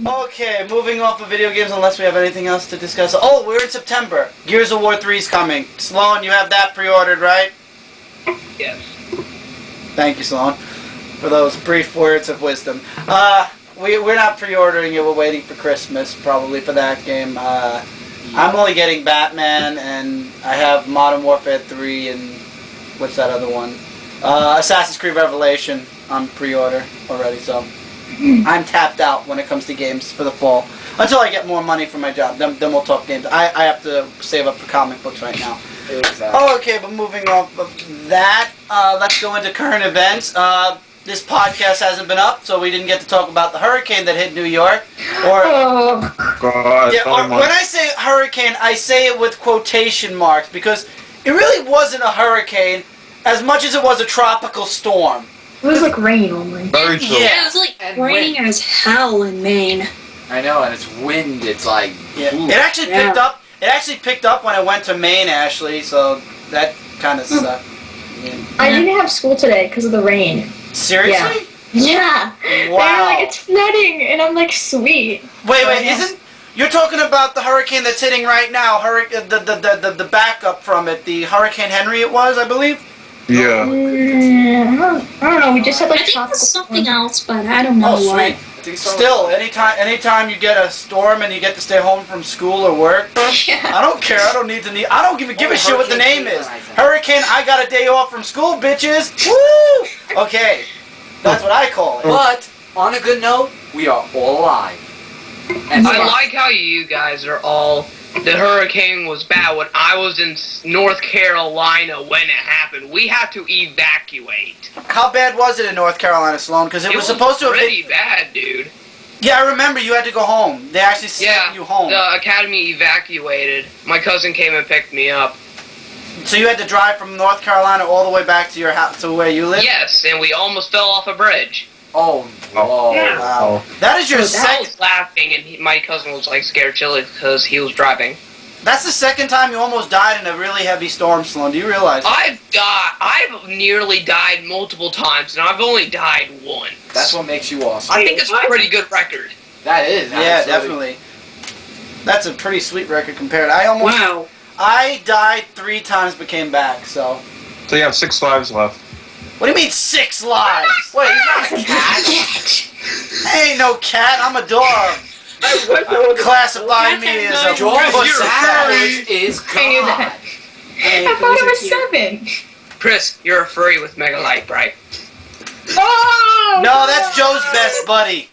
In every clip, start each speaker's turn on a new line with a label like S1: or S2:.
S1: Okay, moving off of video games unless we have anything else to discuss. Oh, we're in September. Gears of War 3 is coming. Sloan, you have that pre-ordered, right?
S2: Yes.
S1: Thank you, Sloan, for those brief words of wisdom. We're not pre-ordering it. We're waiting for Christmas, probably, for that game. I'm only getting Batman, and I have Modern Warfare 3, and what's that other one? Assassin's Creed Revelation on pre-order already, so I'm tapped out when it comes to games for the fall. Until I get more money for my job, then we'll talk games. I have to save up for comic books right now.
S3: Exactly.
S1: Okay, but moving off of that, let's go into current events. This podcast hasn't been up, so we didn't get to talk about the hurricane that hit New York. Or,
S4: God,
S1: yeah, or when I say hurricane, I say it with quotation marks because it really wasn't a hurricane as much as it was a tropical storm.
S5: It was like rain only.
S4: Very true.
S1: Yeah.
S6: It was like
S3: And
S6: raining
S3: wind.
S6: as hell in Maine.
S3: I know, and it's wind. It's like
S1: Yeah.
S3: ooh.
S1: It actually picked up. It actually picked up when I went to Maine, Ashley. So that kind of sucked. Yeah.
S5: I didn't have school today because of the rain.
S1: Seriously?
S5: Yeah. They were
S1: Wow.
S5: like, it's flooding, and I'm like, sweet.
S1: Wait, isn't you're talking about the hurricane that's hitting right now? The backup from it, the Hurricane Henry, it was, I believe.
S4: Yeah.
S5: I don't know. We just had
S6: I
S5: like
S6: think it
S5: tropical
S6: was something
S5: storm.
S6: else, but I don't know
S1: Oh,
S6: what.
S1: sweet.
S3: I think so.
S1: Still, anytime you get a storm and you get to stay home from school or work,
S6: Yeah.
S1: I don't care. I don't even give a shit what the name is.
S3: Hurricane Henry.
S1: Hurricane, I got a day off from school, bitches. Woo! Okay, that's what I call it.
S3: But on a good note, we are all alive. And
S2: I like how you guys are all. The hurricane was bad when I was in North Carolina when it happened. We had to evacuate.
S1: How bad was it in North Carolina, Sloan? Because it was supposed to have
S2: pretty
S1: been.
S2: bad, dude.
S1: Yeah, I remember you had to go home. They actually sent you home.
S2: The academy evacuated. My cousin came and picked me up.
S1: So you had to drive from North Carolina all the way back to your house, to where you live?
S2: Yes, and we almost fell off a bridge.
S3: oh, whoa.
S6: Yeah.
S1: Wow. That is your
S2: I
S1: second.
S2: was laughing, and my cousin was like scared chilly because he was driving.
S1: That's the second time you almost died in a really heavy storm, Sloan. Do you realize?
S2: I've nearly died multiple times, and I've only died once.
S3: That's what makes you awesome.
S2: I think it's a pretty good record.
S3: That is.
S1: Yeah,
S3: absolutely.
S1: definitely. That's a pretty sweet record compared.
S6: Wow.
S1: I died 3 times but came back, so.
S4: So you have 6 lives left.
S1: What do you mean 6 lives?
S3: Wait, he's not a cat.
S1: I ain't no cat, I'm a dog. Classify me as a
S3: George
S1: pussy cat.
S3: Savage is God.
S5: I thought it was 7.
S2: Chris, you're a furry with Mega Light Bright.
S5: Oh!
S1: No, that's Joe's best buddy.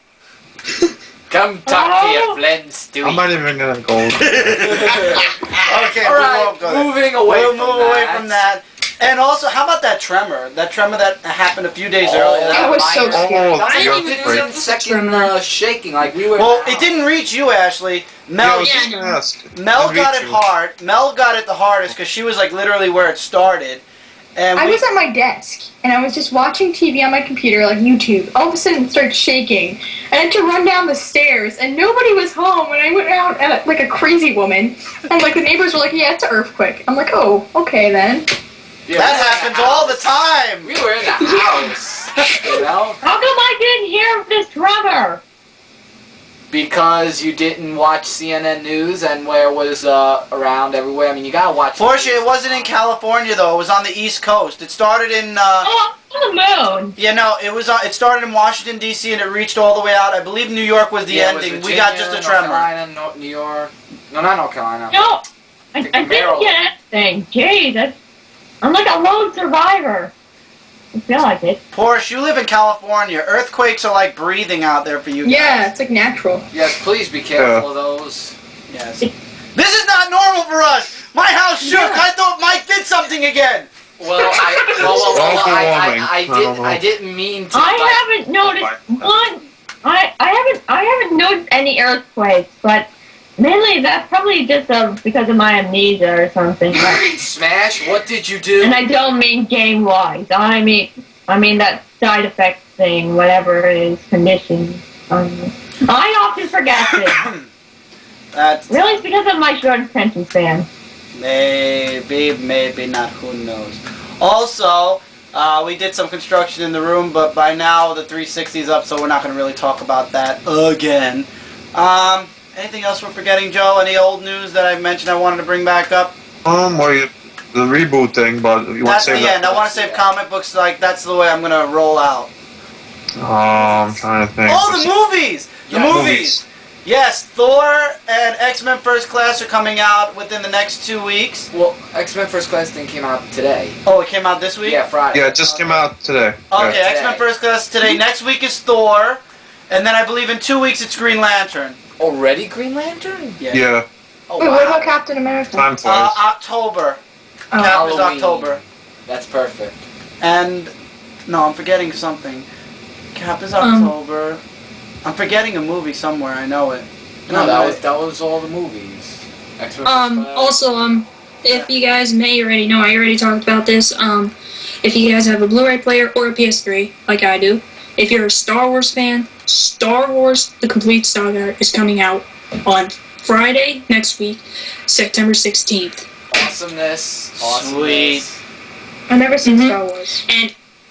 S3: Come talk to your friends, Stewie.
S4: I'm not even gonna go.
S1: Okay,
S3: All
S1: we
S3: right,
S1: won't go there.
S3: moving away
S1: We'll
S3: from
S1: move
S3: that.
S1: away from that. And also, how about that tremor? That tremor that happened a few days earlier.
S5: That was so
S3: minor-
S5: scary.
S4: Oh,
S3: That's
S6: I didn't
S3: like
S6: even
S3: a
S6: know it was a
S3: 10-second
S6: tremor.
S3: shaking, like we were.
S1: Well, it didn't reach you, Ashley. Mel,
S4: Yo,
S6: Yeah,
S4: just
S6: no.
S4: ask.
S1: Mel
S4: I'll
S1: got
S4: meet
S1: it
S4: you.
S1: hard. Mel got it the hardest because she was like literally where it started. And
S5: I
S1: we,
S5: was at my desk, and I was just watching TV on my computer, like YouTube. All of a sudden, it started shaking. I had to run down the stairs, and nobody was home. And I went out like a crazy woman, and like the neighbors were like, "Yeah, it's an earthquake." I'm like, "Oh, okay then."
S3: Yeah,
S1: that
S3: we were in the
S1: happens all the
S3: house.
S1: time.
S3: We were in the house, you know,
S5: How come I didn't hear this tremor?
S3: because you didn't watch CNN News and where it was around everywhere. I mean, you gotta watch.
S1: Fortunately, it wasn't in California though. It was on the East Coast. It started in.
S5: Oh, on the moon.
S1: Yeah, no, it was. It started in Washington D.C. and it reached all the way out. I believe New York was the
S3: Yeah, it was
S1: ending. We got
S3: Virginia,
S1: just a
S3: North
S1: tremor.
S3: Carolina, New York. No, not North Carolina.
S7: No, I
S3: think
S7: didn't
S3: Maryland.
S7: get anything. Jeez, I'm like a lone survivor. I feel like it.
S1: Porsche, you live in California. Earthquakes are like breathing out there for you.
S5: Yeah,
S1: guys.
S5: it's like natural.
S3: Yes, please be careful of those.
S1: Yes. This is not normal for us. My house shook.
S5: Yeah.
S1: I thought Mike did something again.
S3: Well, I didn't mean to.
S7: I haven't noticed one. I haven't noticed any earthquakes, but mainly that's probably just because of my amnesia or something. But,
S3: Smash, what did you do?
S7: and I don't mean game wise. I mean that side effect thing, whatever it is, condition. I often forget it.
S1: That's
S7: Really, it's because of my short attention span.
S1: maybe not. Who knows? Also, we did some construction in the room, but by now the 360's up, so we're not going to really talk about that again. Anything else we're forgetting, Joe? Any old news that I mentioned I wanted to bring back up?
S4: The reboot thing, but you want
S1: That's
S4: to
S1: the
S4: say
S1: end. I want to save comic books. Like that's the way I'm gonna roll out.
S4: I'm trying to think.
S1: Oh, the movies! The
S3: Yeah,
S1: movies! Yes, Thor and X-Men First Class are coming out within the next 2 weeks.
S3: Well, X-Men First Class thing came out today.
S1: Oh, it came out this week?
S3: Yeah, Friday.
S4: Yeah, it just came out today.
S1: Okay,
S4: Yeah.
S1: X-Men First Class today. Next week is Thor. And then I believe in 2 weeks it's Green Lantern.
S3: Already Green Lantern?
S4: Yeah.
S3: Oh,
S5: Wait,
S3: wow.
S5: what about Captain America?
S4: Time flies.
S1: October.
S5: Oh.
S1: Cap is
S3: Halloween.
S1: October.
S3: That's perfect.
S1: And, no, I'm forgetting something. Cap is October. I'm forgetting a movie somewhere, I know it.
S3: No, that was all the movies. X-Men First Class.
S8: Also, if you guys may already know, I already talked about this, if you guys have a Blu-ray player or a PS3, like I do, if you're a Star Wars fan, Star Wars The Complete Saga is coming out on Friday next week, September 16th.
S3: Awesomeness.
S1: Sweet.
S5: I've never seen
S8: Mhm.
S5: Star Wars.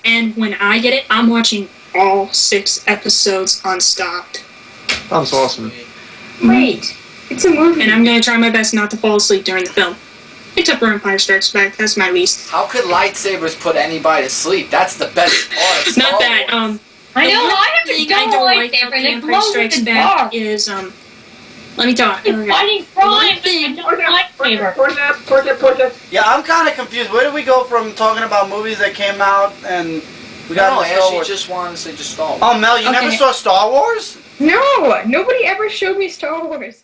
S8: And when I get it, I'm watching all 6 episodes unstopped.
S4: Sounds awesome.
S5: Wait, it's a movie.
S8: And I'm going to try my best not to fall asleep during the film. Except for Empire Strikes Back, that's my least.
S3: How could lightsabers put anybody to sleep? That's the best part of Star
S8: Not that,
S3: Wars.
S7: I
S8: the
S7: know,
S8: one
S7: I have a
S8: thing I don't like
S7: lightsaber
S8: about
S7: and
S8: the
S7: it
S8: Empire
S7: glows in
S8: Strikes
S7: the
S8: Back
S7: dark.
S8: is, let me talk.
S7: It's fighting crime
S8: thing-
S7: and a lightsaber.
S1: Yeah, I'm kind of confused. Where did we go from talking about movies that came out and we got
S3: No,
S1: into Star
S3: Ashley
S1: Wars?
S3: just wanted to say just Star Wars.
S1: Oh, Mel, you never
S8: Okay.
S1: saw Star Wars?
S5: No, nobody ever showed me Star Wars.